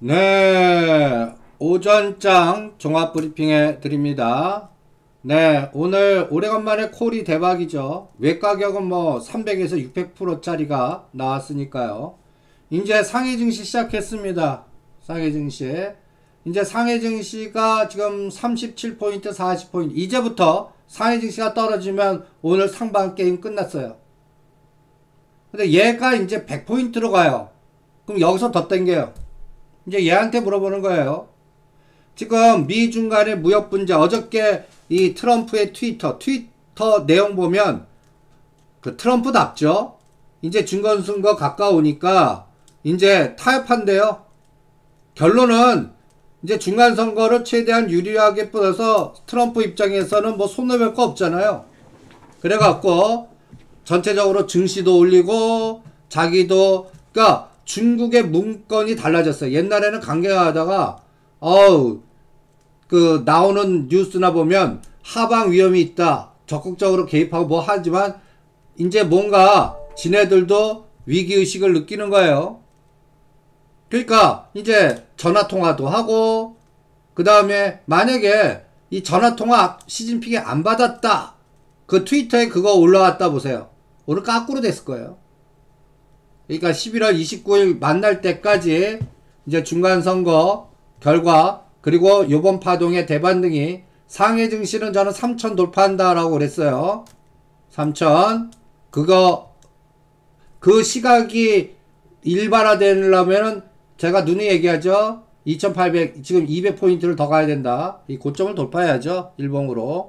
네, 오전장 종합 브리핑해 드립니다. 네, 오늘 오래간만에 콜이 대박이죠. 외가격은 뭐 300에서 600%짜리가 나왔으니까요. 이제 상해 증시 시작했습니다. 상해 증시. 이제 상해 증시가 지금 37포인트, 40포인트. 이제부터 상해 증시가 떨어지면 오늘 상방 게임 끝났어요. 근데 얘가 이제 100포인트로 가요. 그럼 여기서 더 땡겨요. 이제 얘한테 물어보는 거예요. 지금 미중 간의 무역 분쟁, 어저께 이 트럼프의 트위터 내용 보면 그 트럼프답죠? 이제 중간선거 가까우니까 이제 타협한대요. 결론은 이제 중간선거를 최대한 유리하게 뿌려서 트럼프 입장에서는 뭐 손 내밀 거 없잖아요. 그래갖고 전체적으로 증시도 올리고 자기도, 그러니까 중국의 문건이 달라졌어요. 옛날에는 강경하다가 그 나오는 뉴스나 보면 하방 위험이 있다, 적극적으로 개입하고 뭐 하지만 이제 뭔가 지네들도 위기의식을 느끼는 거예요. 그러니까 이제 전화통화도 하고, 그 다음에 만약에 이 전화통화 시진핑이 안 받았다, 그 트위터에 그거 올라왔다 보세요. 오늘 까꾸로 됐을 거예요. 그러니까 11월 29일 만날 때까지 이제 중간선거 결과, 그리고 요번 파동의 대반등이, 상해 증시는 저는 3천 돌파한다라고 그랬어요. 3천. 그 시각이 일반화되려면은 제가 누누이 얘기하죠. 2800, 지금 200포인트를 더 가야 된다. 이 고점을 돌파해야죠. 일봉으로.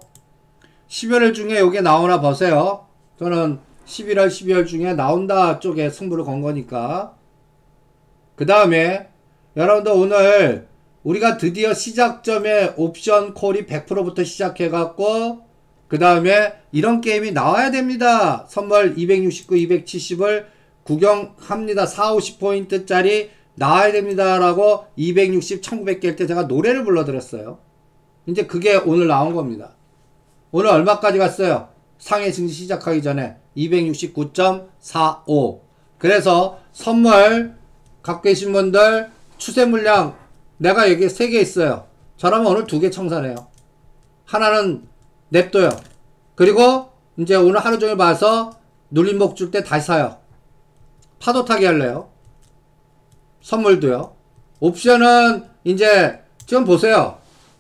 11월 중에 요게 나오나 보세요. 저는 11월, 12월 중에 나온다 쪽에 승부를 건 거니까. 그 다음에 여러분들 오늘 우리가 드디어 시작점에 옵션 콜이 100%부터 시작해갖고, 그 다음에 이런 게임이 나와야 됩니다. 선물 269, 270을 구경합니다. 4, 50포인트짜리 나와야 됩니다. 라고 260, 1900개 할 때 제가 노래를 불러드렸어요. 이제 그게 오늘 나온 겁니다. 오늘 얼마까지 갔어요? 상해 증시 시작하기 전에 269.45. 그래서 선물 갖고 계신 분들 추세 물량 내가 여기 3개 있어요. 저라면 오늘 2개 청산해요. 하나는 냅둬요. 그리고 이제 오늘 하루 종일 봐서 눌림목 줄 때 다시 사요. 파도 타기 할래요. 선물도요. 옵션은 이제 지금 보세요.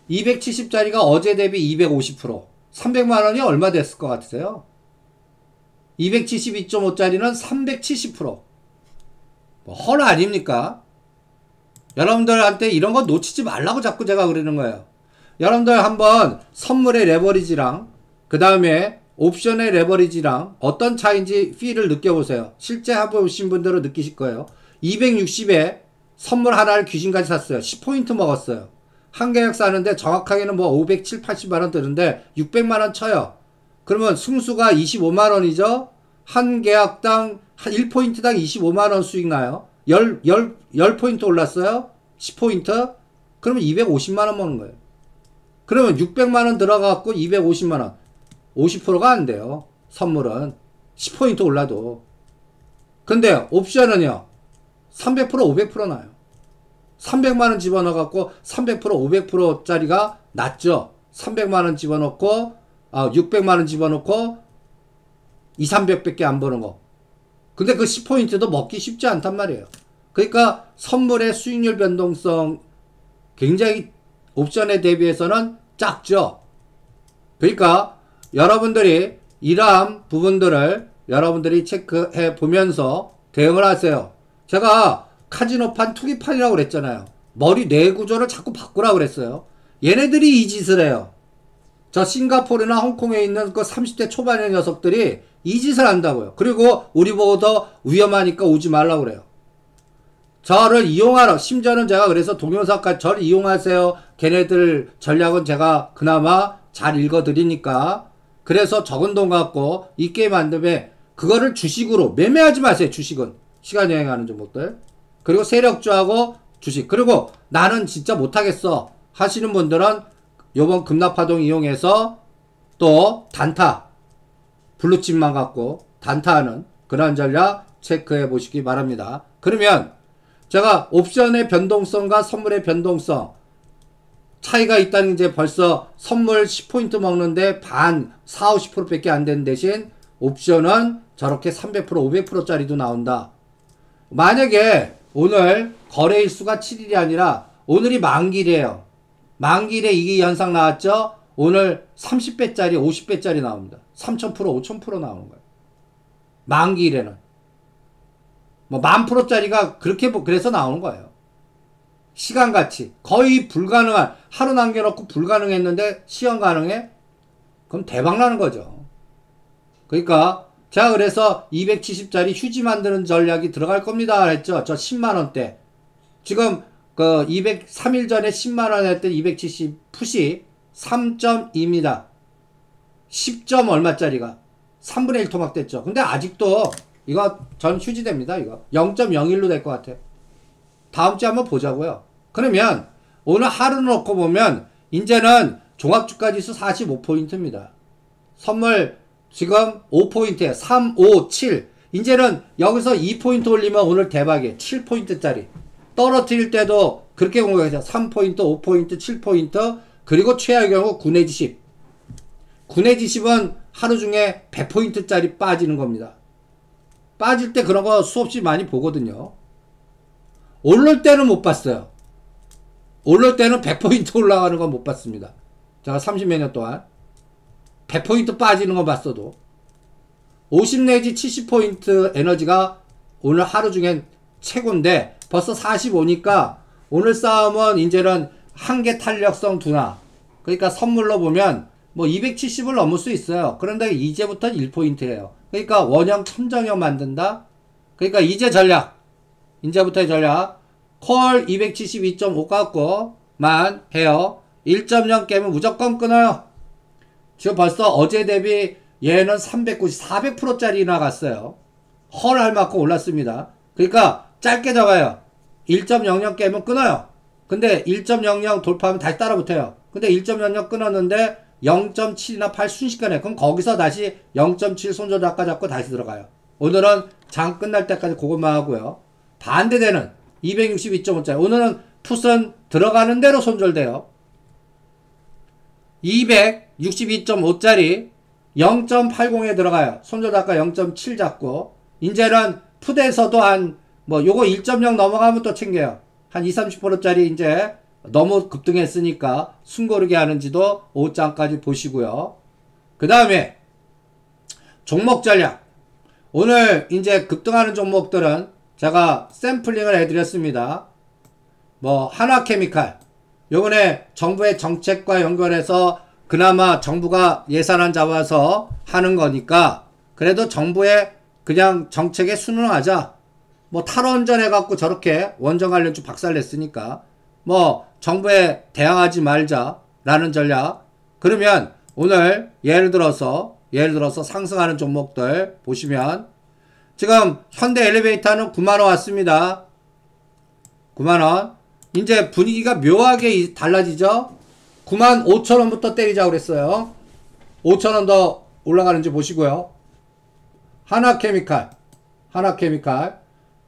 270짜리가 어제 대비 250%. 300만원이 얼마 됐을 것 같으세요? 272.5짜리는 370%. 뭐 헐 아닙니까? 여러분들한테 이런 거 놓치지 말라고 자꾸 제가 그러는 거예요. 여러분들 한번 선물의 레버리지랑 그 다음에 옵션의 레버리지랑 어떤 차이인지 필을 느껴보세요. 실제 해보신 분들은 느끼실 거예요. 260에 선물 하나를 귀신같이 샀어요. 10포인트 먹었어요. 한 계약 사는데 정확하게는 뭐 570, 80만원 드는데 600만원 쳐요. 그러면 승수가 25만원이죠? 한 계약당 1포인트당 25만원 수익 나요. 10포인트 올랐어요? 10포인트? 그러면 250만원 먹는 거예요. 그러면 600만원 들어가갖고 250만원. 50%가 안 돼요. 선물은. 10포인트 올라도. 근데 옵션은요. 300%, 500% 나요. 300만원 집어넣어갖고 300%, 500%짜리가 낫죠. 300만원 집어넣고 600만원 집어넣고 2, 300밖에 안 버는 거. 근데 그 10포인트도 먹기 쉽지 않단 말이에요. 그러니까 선물의 수익률 변동성 굉장히 옵션에 대비해서는 작죠. 그러니까 여러분들이 이러한 부분들을 여러분들이 체크해 보면서 대응을 하세요. 제가 카지노판 투기판이라고 그랬잖아요. 머리 뇌 구조를 자꾸 바꾸라고 그랬어요. 얘네들이 이 짓을 해요. 저 싱가포르나 홍콩에 있는 그 30대 초반의 녀석들이 이 짓을 한다고요. 그리고 우리 보고 더 위험하니까 오지 말라고 그래요. 저를 이용하라. 심지어는 제가 그래서 동영상까지 저를 이용하세요. 걔네들 전략은 제가 그나마 잘 읽어드리니까. 그래서 적은 돈 갖고 이 게임 안 되면 그거를 주식으로 매매하지 마세요. 주식은. 시간 여행하는 종목들. 그리고 세력주하고 주식. 그리고 나는 진짜 못하겠어 하시는 분들은 요번 급락파동 이용해서 또 단타. 블루칩만 갖고 단타하는 그런 전략 체크해 보시기 바랍니다. 그러면 제가 옵션의 변동성과 선물의 변동성 차이가 있다는 이제 벌써 선물 10포인트 먹는데 반 4, 50% 밖에 안 되는 대신 옵션은 저렇게 300%, 500%짜리도 나온다. 만약에 오늘 거래일수가 7일이 아니라 오늘이 만기일이에요. 만기일에 이 현상 나왔죠? 오늘 30배짜리, 50배짜리 나옵니다. 3000%, 5000% 나오는 거예요. 만기일에는. 뭐 10,000%짜리가 그렇게, 그래서 나오는 거예요. 시간같이. 거의 불가능한, 하루 남겨놓고 불가능했는데 시험 가능해? 그럼 대박 나는 거죠. 그러니까, 제가 그래서 270짜리 휴지 만드는 전략이 들어갈 겁니다. 했죠. 저 10만원대. 지금, 3일 전에 10만원 했던 270 풋이 3.2입니다. 10점 얼마짜리가 3분의 1 토막 됐죠. 근데 아직도 이거 전 휴지됩니다. 이거 0.01로 될 것 같아요. 다음 주에 한번 보자고요. 그러면 오늘 하루 놓고 보면 이제는 종합주가지수 45포인트입니다. 선물 지금 5포인트에 3, 5, 7 이제는 여기서 2포인트 올리면 오늘 대박이에요. 7포인트짜리 떨어뜨릴 때도 그렇게 공격해서 3포인트, 5포인트, 7포인트 그리고 최악의 경우 9 내지 10 9 내지 10은 하루 중에 100포인트짜리 빠지는 겁니다. 빠질 때 그런 거 수없이 많이 보거든요. 오를 때는 못 봤어요. 오를 때는 100포인트 올라가는 건 못 봤습니다. 제가 30몇 년 동안 100포인트 빠지는 거 봤어도 50 내지 70포인트 에너지가 오늘 하루 중엔 최고인데 벌써 45니까 오늘 싸움은 이제는 한계 탄력성 둔화. 그러니까 선물로 보면 뭐 270을 넘을 수 있어요. 그런데 이제부터 1포인트래요. 그러니까 원형 천정형 만든다. 그러니까 이제 전략. 이제부터의 전략. 콜 272.5 갖고만 해요. 1.0 깨면 무조건 끊어요. 지금 벌써 어제 대비 얘는 390, 400%짜리 나갔어요. 헐 할 만큼 올랐습니다. 그러니까 짧게 잡아요. 1.00 깨면 끊어요. 근데 1.00 돌파하면 다시 따라 붙어요. 근데 1.00 끊었는데 0.7이나 8 순식간에 그럼 거기서 다시 0.7 손절 잡고 다시 들어가요. 오늘은 장 끝날 때까지 그것만 하고요. 반대되는 262.5짜리 오늘은 풋은 들어가는 대로 손절돼요. 262.5짜리 0.80에 들어가요. 손절 잡고 0.7 잡고 이제는 풋에서도 한 뭐 요거 1.0 넘어가면 또 챙겨요. 한 20-30%짜리 이제 너무 급등했으니까 숨고르게 하는지도 5장까지 보시고요. 그 다음에 종목 전략. 오늘 이제 급등하는 종목들은 제가 샘플링을 해드렸습니다. 뭐 하나케미칼 요번에 정부의 정책과 연결해서 그나마 정부가 예산안 잡아서 하는 거니까 그래도 정부의 그냥 정책에 순응하자. 뭐 탈원전 해갖고 저렇게 원전 관련주 박살냈으니까 뭐 정부에 대항하지 말자라는 전략. 그러면 오늘 예를 들어서 상승하는 종목들 보시면 지금 현대 엘리베이터는 9만원 왔습니다. 9만원. 이제 분위기가 묘하게 달라지죠. 95,000원부터 때리자고 그랬어요. 5,000원 더 올라가는지 보시고요. 하나케미칼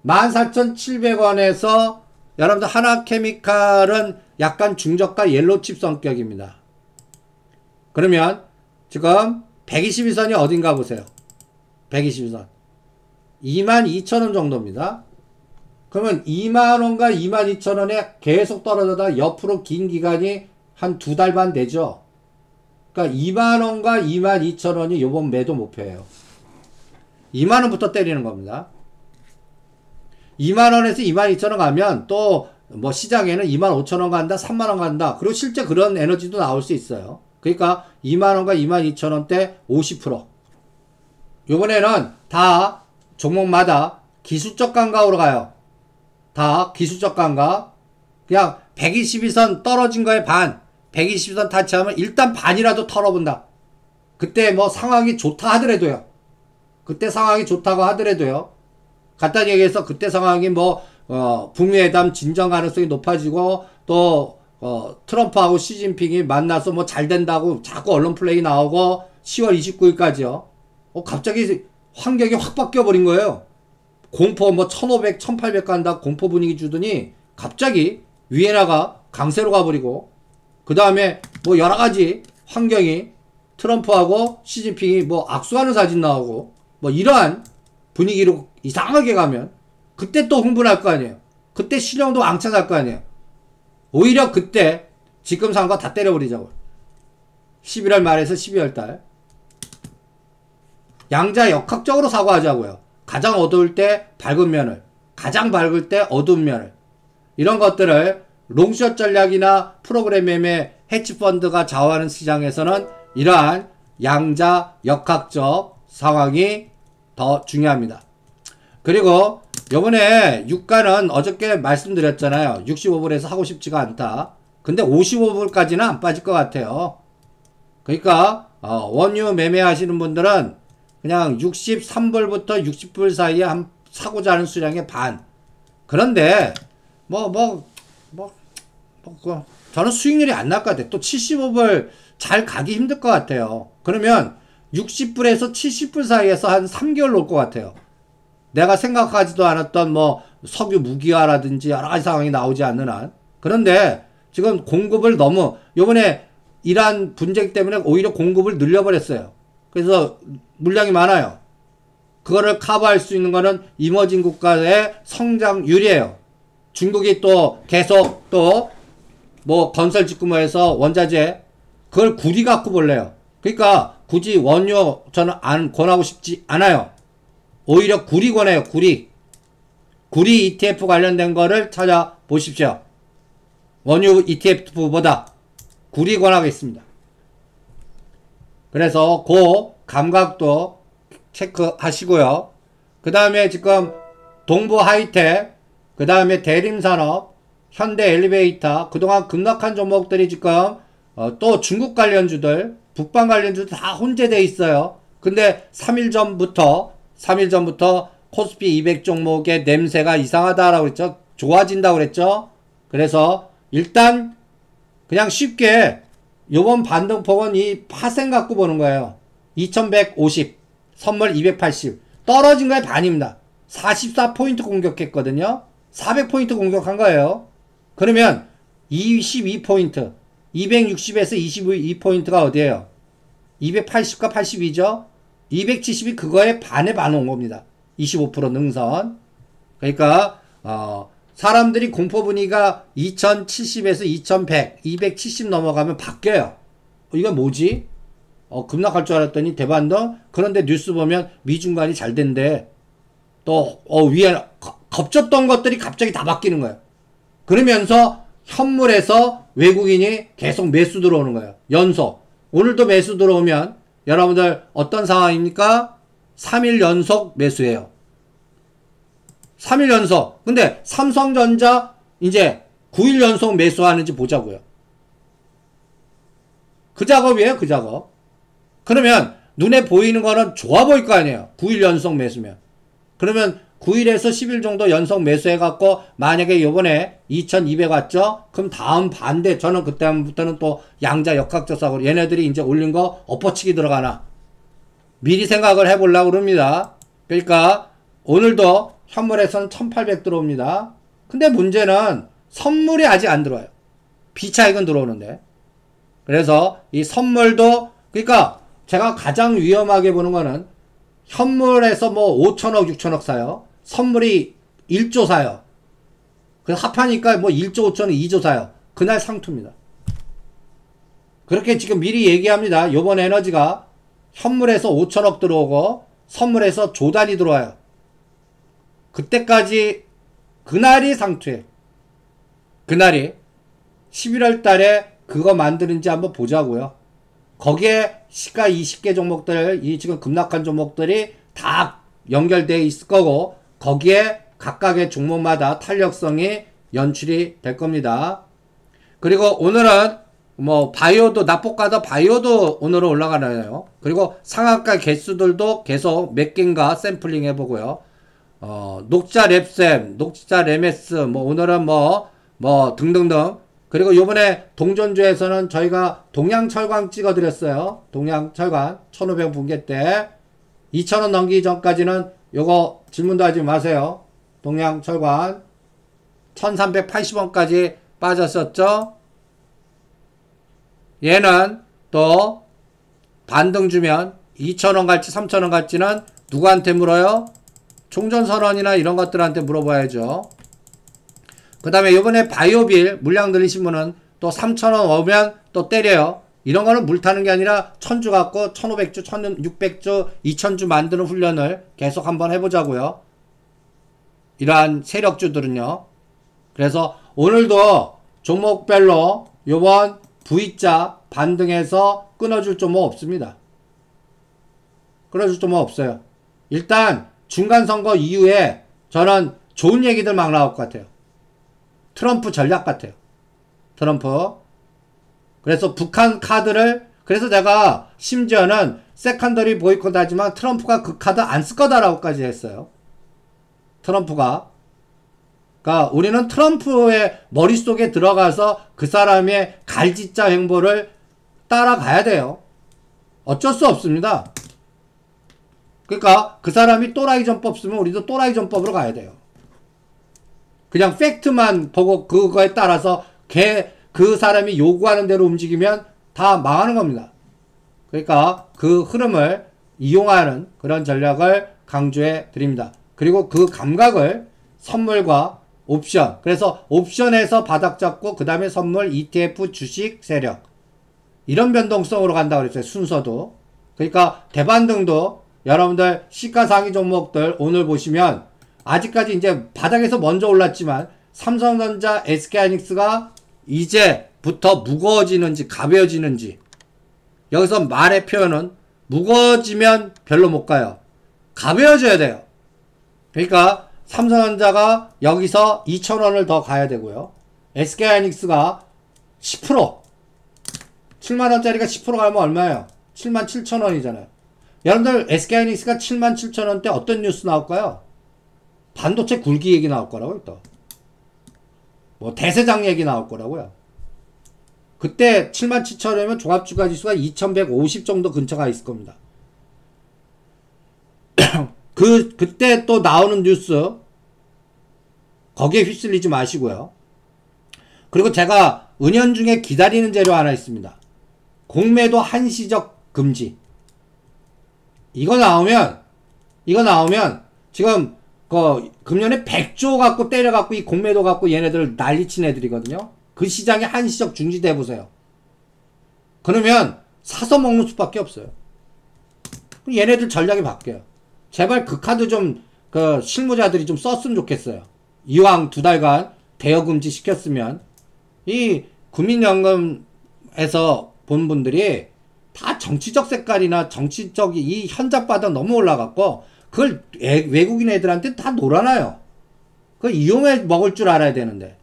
14,700원에서 여러분들 하나케미칼은 약간 중저가 옐로칩 성격입니다. 그러면 지금 122선이 어딘가 보세요. 122선 22,000원 정도입니다. 그러면 2만원과 22,000원에 계속 떨어져다 옆으로 긴 기간이 한 2달 반 되죠. 그러니까 2만원과 22,000원이 요번 매도 목표예요. 2만원부터 때리는 겁니다. 2만원에서 22,000원 가면 또 뭐 시장에는 25,000원 간다 3만원 간다. 그리고 실제 그런 에너지도 나올 수 있어요. 그러니까 2만원과 22,000원대 50%. 요번에는 다 종목마다 기술적 감각으로 가요. 다 기술적 감각. 그냥 122선 떨어진 거에 반 122선 타치하면 일단 반이라도 털어본다. 그때 뭐 상황이 좋다 하더라도요. 그때 상황이 좋다고 하더라도요. 간단히 얘기해서 그때 상황이 뭐 북미회담 진정 가능성이 높아지고 또 트럼프하고 시진핑이 만나서 뭐 잘 된다고 자꾸 언론 플레이 나오고 10월 29일까지요. 갑자기 환경이 확 바뀌어 버린 거예요. 공포 뭐 1500, 1800 간다 공포 분위기 주더니 갑자기 위에나가 강세로 가버리고 그 다음에 뭐 여러가지 환경이 트럼프하고 시진핑이 뭐 악수하는 사진 나오고 뭐 이러한 분위기로 이상하게 가면 그때 또 흥분할 거 아니에요. 그때 신용도 왕창 살 거 아니에요. 오히려 그때 지금 산 거 다 때려버리자고. 11월 말에서 12월 달 양자 역학적으로 사고하자고요. 가장 어두울 때 밝은 면을, 가장 밝을 때 어두운 면을, 이런 것들을 롱숏 전략이나 프로그램 매매 해치펀드가 좌우하는 시장에서는 이러한 양자 역학적 상황이 더 중요합니다. 그리고 요번에 유가는 어저께 말씀드렸잖아요. 65불에서 하고 싶지가 않다. 근데 55불까지는 안 빠질 것 같아요. 그러니까 원유 매매하시는 분들은 그냥 63불부터 60불 사이에 한 사고자 하는 수량의 반. 그런데 저는 수익률이 안 날 것 같아요. 또 75불 잘 가기 힘들 것 같아요. 그러면 60불에서 70불 사이에서 한 3개월 놓을 것 같아요. 내가 생각하지도 않았던 뭐 석유 무기화라든지 여러 가지 상황이 나오지 않는 한. 그런데 지금 공급을 너무 요번에 이란 분쟁 때문에 오히려 공급을 늘려버렸어요. 그래서 물량이 많아요. 그거를 커버할 수 있는 거는 이머징 국가의 성장률이에요. 중국이 또 계속 또 뭐 건설 직구모에서 원자재 그걸 구리 갖고 볼래요. 그러니까 굳이 원유 저는 안 권하고 싶지 않아요. 오히려 구리 권해요. 구리 ETF 관련된 거를 찾아보십시오. 원유 ETF보다 구리 권하겠습니다. 그래서 그 감각도 체크하시고요. 그 다음에 지금 동부 하이텍, 그 다음에 대림산업, 현대 엘리베이터, 그동안 급락한 종목들이 지금 또 중국 관련주들, 북방 관련주들 다 혼재되어 있어요. 근데 3일 전부터 코스피 200 종목의 냄새가 이상하다라고 그랬죠. 좋아진다고 그랬죠. 그래서 일단 그냥 쉽게 요번 반등폭은 이 파생 갖고 보는 거예요. 2150, 선물 280. 떨어진 거의 반입니다. 44포인트 공격했거든요. 400포인트 공격한 거예요. 그러면 22포인트, 260에서 22포인트가 어디예요? 280과 82죠? 270이 그거의 반에 반 온 겁니다. 25% 능선. 그러니까 사람들이 공포 분위기가 2070에서 2100, 270 넘어가면 바뀌어요. 이건 뭐지? 급락할 줄 알았더니 대반등. 그런데 뉴스 보면 미중간이 잘 된대. 또 위에 겁졌던 것들이 갑자기 다 바뀌는 거예요. 그러면서 현물에서 외국인이 계속 매수 들어오는 거예요. 연속. 오늘도 매수 들어오면 여러분들 어떤 상황입니까? 3일 연속 매수예요. 3일 연속. 근데 삼성전자 이제 9일 연속 매수하는지 보자고요. 그 작업이에요. 그 작업. 그러면 눈에 보이는 거는 좋아 보일 거 아니에요. 9일 연속 매수면. 그러면 9일에서 10일 정도 연속 매수해갖고 만약에 요번에 2200 왔죠? 그럼 다음 반대 저는 그때부터는 또 양자 역학적 사고 얘네들이 이제 올린 거 엎어치기 들어가나 미리 생각을 해보려고 그럽니다. 그러니까 오늘도 현물에서는 1800 들어옵니다. 근데 문제는 선물이 아직 안 들어와요. 비차익은 들어오는데. 그래서 이 선물도 그러니까 제가 가장 위험하게 보는 거는 현물에서 뭐 5천억 6천억 사요. 선물이 1조 사요. 그래서 합하니까 뭐 1조 5천억 2조 사요. 그날 상투입니다. 그렇게 지금 미리 얘기합니다. 요번 에너지가 현물에서 5천억 들어오고 선물에서 조 단위 들어와요. 그때까지 그날이 상투예요. 그날이 11월 달에 그거 만드는지 한번 보자고요. 거기에 시가 20개 종목들, 이 지금 급락한 종목들이 다 연결되어 있을 거고 거기에 각각의 종목마다 탄력성이 연출이 될 겁니다. 그리고 오늘은 뭐 바이오도 낙폭가다 바이오도 오늘은 올라가나요. 그리고 상한가 개수들도 계속 몇 개인가 샘플링 해보고요. 녹자 랩샘, 녹자 랩메스 뭐 오늘은 뭐 등등등. 그리고 요번에 동전주에서는 저희가 동양철강 찍어드렸어요. 동양철강 1500 분기 때 2000원 넘기기 전까지는 요거 질문도 하지 마세요. 동양철관 1380원까지 빠졌었죠. 얘는 또 반등 주면 2000원 갈지 3000원 갈지는 누구한테 물어요? 총전선언이나 이런 것들한테 물어봐야죠. 그 다음에 요번에 바이오빌 물량 들리신 분은 또 3000원 오면 또 때려요. 이런 거는 물 타는 게 아니라 1000주 갖고 1500주, 1600주, 2000주 만드는 훈련을 계속 한번 해보자고요. 이러한 세력주들은요. 그래서 오늘도 종목별로 요번 V자 반등해서 끊어줄 종목 없습니다. 끊어줄 종목 없어요. 일단 중간선거 이후에 저는 좋은 얘기들 막 나올 것 같아요. 트럼프 전략 같아요. 트럼프. 그래서 북한 카드를, 그래서 제가 심지어는 세컨더리 보이콧 하지만 트럼프가 그 카드 안 쓸 거다라고까지 했어요. 트럼프가. 그러니까 우리는 트럼프의 머릿속에 들어가서 그 사람의 갈짓자 행보를 따라가야 돼요. 어쩔 수 없습니다. 그러니까 그 사람이 또라이 전법 쓰면 우리도 또라이 전법으로 가야 돼요. 그냥 팩트만 보고 그거에 따라서 그 사람이 요구하는 대로 움직이면 다 망하는 겁니다. 그러니까 그 흐름을 이용하는 그런 전략을 강조해 드립니다. 그리고 그 감각을 선물과 옵션, 그래서 옵션에서 바닥 잡고 그 다음에 선물, ETF, 주식, 세력 이런 변동성으로 간다고 그랬어요. 순서도. 그러니까 대반등도 여러분들 시가상위 종목들 오늘 보시면 아직까지 이제 바닥에서 먼저 올랐지만 삼성전자, SK하이닉스가 이제부터 무거워지는지 가벼워지는지, 여기서 말의 표현은 무거워지면 별로 못 가요. 가벼워져야 돼요. 그러니까 삼성전자가 여기서 2,000원을 더 가야 되고요. SK하이닉스가 10% 7만원짜리가 10% 가면 얼마예요? 77,000원이잖아요. 여러분들 SK하이닉스가 77,000원대 어떤 뉴스 나올까요? 반도체 굴기 얘기 나올 거라고요. 또 뭐 대세장 얘기 나올 거라고요. 그때 77,000원이면 종합주가지수가 2150 정도 근처가 있을 겁니다. 그때 또 나오는 뉴스 거기에 휩쓸리지 마시고요. 그리고 제가 은연중에 기다리는 재료 하나 있습니다. 공매도 한시적 금지. 이거 나오면 지금 금년에 100조 갖고 때려갖고 이 공매도 갖고 얘네들 난리친 애들이거든요. 그 시장에 한시적 중지돼 보세요. 그러면 사서 먹는 수밖에 없어요. 얘네들 전략이 바뀌어요. 제발 그 카드 좀 실무자들이 좀 썼으면 좋겠어요. 이왕 2달간 대여 금지 시켰으면 이 국민연금에서 본 분들이 다 정치적 색깔이나 정치적 이 현잡바닥 너무 올라갔고 그걸 외국인 애들한테 다 놀아놔요. 그걸 이용해 먹을 줄 알아야 되는데.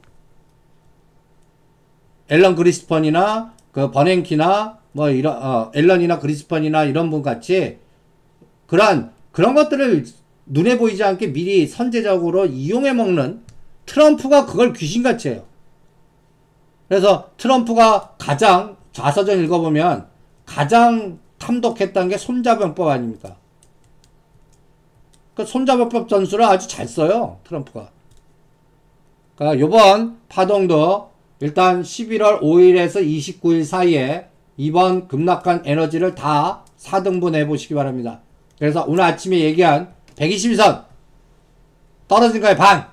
앨런 그리스펀이나 그 버냉키나 뭐 이런 앨런이나 그리스펀이나 이런 분 같이 그런 것들을 눈에 보이지 않게 미리 선제적으로 이용해 먹는 트럼프가 그걸 귀신같이 해요. 그래서 트럼프가 가장 자서전 읽어보면 가장 탐독했다는 게 손자병법 아닙니까? 그 손자병법 전술을 아주 잘 써요. 트럼프가. 그러니까 요번 파동도 일단 11월 5일에서 29일 사이에 이번 급락한 에너지를 다 4등분 해보시기 바랍니다. 그래서 오늘 아침에 얘기한 122선 떨어진 거에 반,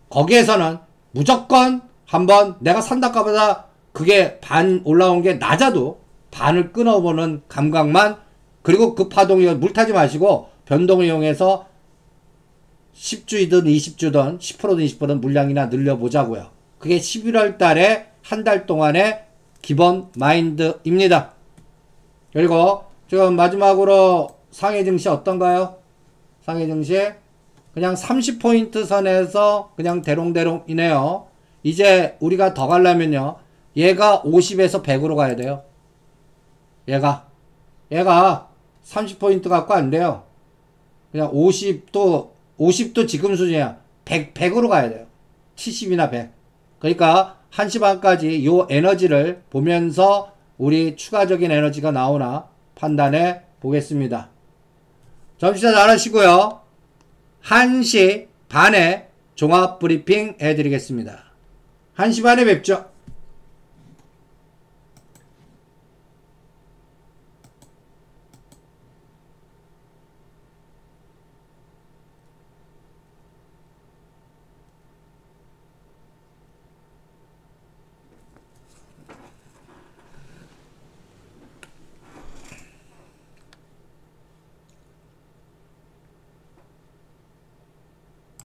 거기에서는 무조건 한번 내가 산다가보다 그게 반 올라온 게 낮아도 반을 끊어보는 감각만, 그리고 그 파동이 물 타지 마시고 변동을 이용해서 10주이든 20주든 10%든 20%든 물량이나 늘려보자고요. 그게 11월 달에 한 달 동안의 기본 마인드입니다. 그리고 지금 마지막으로 상해 증시 어떤가요? 상해 증시 그냥 30포인트 선에서 그냥 대롱대롱이네요. 이제 우리가 더 가려면요, 얘가 50에서 100으로 가야 돼요. 얘가 30포인트 갖고 안 돼요. 그냥 50도 지금 수준이야. 100으로 가야 돼요. 70이나 100. 그러니까 1시 반까지 요 에너지를 보면서 우리 추가적인 에너지가 나오나 판단해 보겠습니다. 점심시간 잘 하시고요. 1시 반에 종합 브리핑 해드리겠습니다. 1시 반에 뵙죠.